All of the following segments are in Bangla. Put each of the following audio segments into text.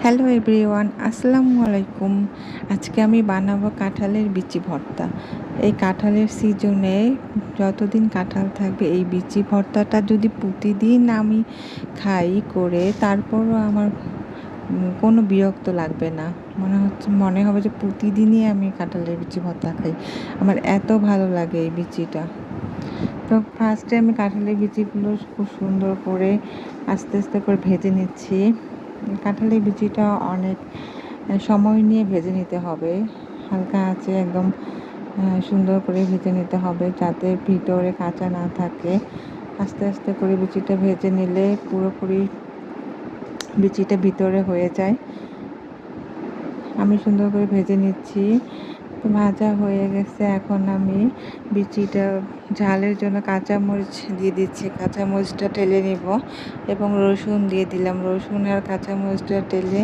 হ্যালো এভরিওয়ান, আসসালামু আলাইকুম। আজকে আমি বানাবো কাঁঠালের বিচি ভর্তা। এই কাঁঠালের সিজনে যতদিন কাঁঠাল থাকবে এই বিচি ভর্তাটা যদি প্রতিদিন আমি খাই করে, তারপরও আমার কোনো বিরক্ত লাগবে না। মনে হবে যে প্রতিদিনই আমি কাঁঠালের বিচি ভর্তা খাই। আমার এত ভালো লাগে এই বিচিটা। তো ফার্স্টে আমি কাঁঠালের বিচিগুলো খুব সুন্দর করে আস্তে আস্তে করে ভেজে নিচ্ছি। কাঁঠালের বিচিটা অনেক সময় নিয়ে ভেজে নিতে হবে, হালকা আঁচে একদম সুন্দর করে ভেজে নিতে হবে যাতে ভিতরে কাঁচা না থাকে। আস্তে আস্তে করে বিচিটা ভেজে নিলে পুরোপুরি বিচিটা ভিতরে হয়ে যায়। আমি সুন্দর করে ভেজে নিচ্ছি। তো ভাজা হয়ে গেছে, এখন আমি বিচিটা ঝালের জন্য কাঁচামরিচ দিয়ে দিচ্ছি। কাঁচামরিচটা টেলে নিব এবং রসুন দিয়ে দিলাম। রসুন আর কাঁচামরিচটা টেলে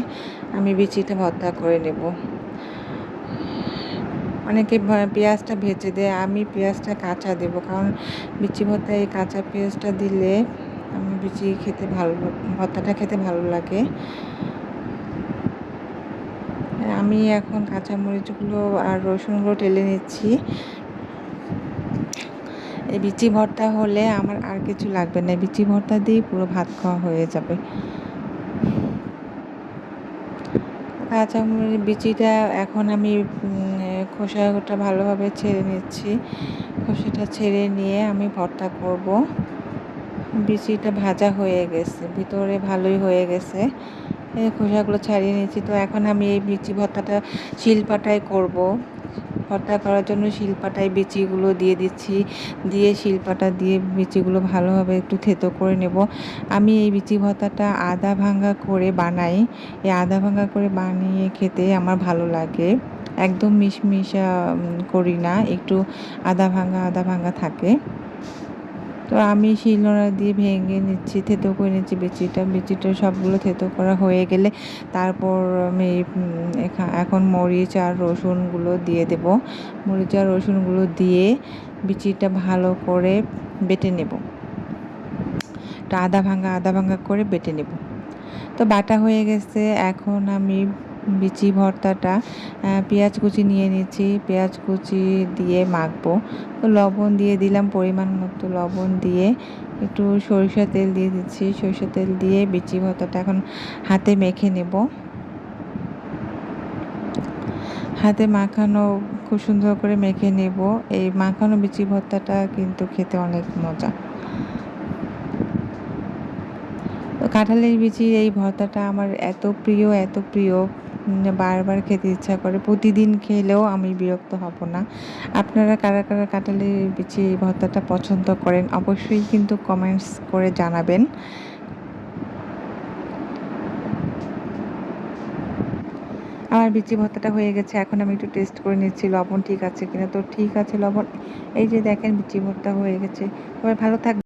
আমি বিচিটা ভর্তা করে নেব। অনেকে পেঁয়াজটা ভেজে দেয়, আমি পেঁয়াজটা কাঁচা দেব, কারণ বিচি ভর্তায় এই কাঁচা পেঁয়াজটা দিলে আমি ভর্তাটা খেতে ভালো লাগে। আমি এখন কাঁচামরিচগুলো আর রসুনগুলো টেলে নিচ্ছি। এই বিচি ভর্তা হলে আমার আর কিছু লাগবে না, বিচি ভর্তা দিয়ে পুরো ভাত খাওয়া হয়ে যাবে। কাঁচামরিচ বিচিটা এখন আমি খোসাটা ভালোভাবে ছেড়ে নিচ্ছি। খোসাটা ছেড়ে নিয়ে আমি ভর্তা করব। বিচিটা ভাজা হয়ে গেছে, ভিতরে ভালোই হয়ে গেছে। খোসাগুলো ছাড়িয়ে নিচ্ছি। তো এখন আমি এই বিচি ভর্তাটা শিলপাটায় করব। ভর্তা করার জন্য শিলপাটায় বিচিগুলো দিয়ে দিচ্ছি, দিয়ে শিলপাটা দিয়ে বিচিগুলো ভালোভাবে একটু থেতো করে নেব। আমি এই বিচি ভর্তাটা আদা ভাঙা করে বানাই। এই আদা ভাঙা করে বানিয়ে খেতে আমার ভালো লাগে। একদম মিশমিশা করি না, একটু আদা ভাঙা থাকে। তো আমি শিলনোড়া দিয়ে ভেঙে নিচ্ছি, থেতো করে নিচ্ছি বিচিটা সবগুলো থেতো করা হয়ে গেলে তারপর আমি এখন মরিচ আর রসুনগুলো দিয়ে দেব। মরিচ আর রসুনগুলো দিয়ে বিচিটা ভালো করে বেটে নেব। তো আদা ভাঙা করে বেটে নেব। তো বাটা হয়ে গেছে। এখন আমি বিচি ভর্তাটা পেঁয়াজ কুচি নিয়ে নিচ্ছি, পেঁয়াজ কুচি দিয়ে মাখবো। তো লবণ দিয়ে দিলাম, পরিমাণ মতো লবণ দিয়ে একটু সরিষা তেল দিয়ে দিচ্ছি। সরিষা তেল দিয়ে বিচি ভর্তাটা এখন হাতে মেখে নেব। হাতে মাখানো খুব সুন্দর করে মেখে নেব। এই মাখানো বিচি ভর্তাটা কিন্তু খেতে অনেক মজা। তো কাঁঠালের বিচির এই ভর্তাটা আমার এত প্রিয়, বারবার খেতে ইচ্ছা করে। প্রতিদিন খেলেও আমি বিরক্ত হব না। আপনারা কারা কাঁঠালের বিচির এই ভর্তাটা পছন্দ করেন অবশ্যই কিন্তু কমেন্টস করে জানাবেন। আমার বিচি ভর্তাটা হয়ে গেছে, এখন আমি একটু টেস্ট করে নিচ্ছি লবণ ঠিক আছে কিনা। তো ঠিক আছে লবণ। এই যে দেখেন বিচি ভর্তা হয়ে গেছে। সবাই ভালো থাকবেন।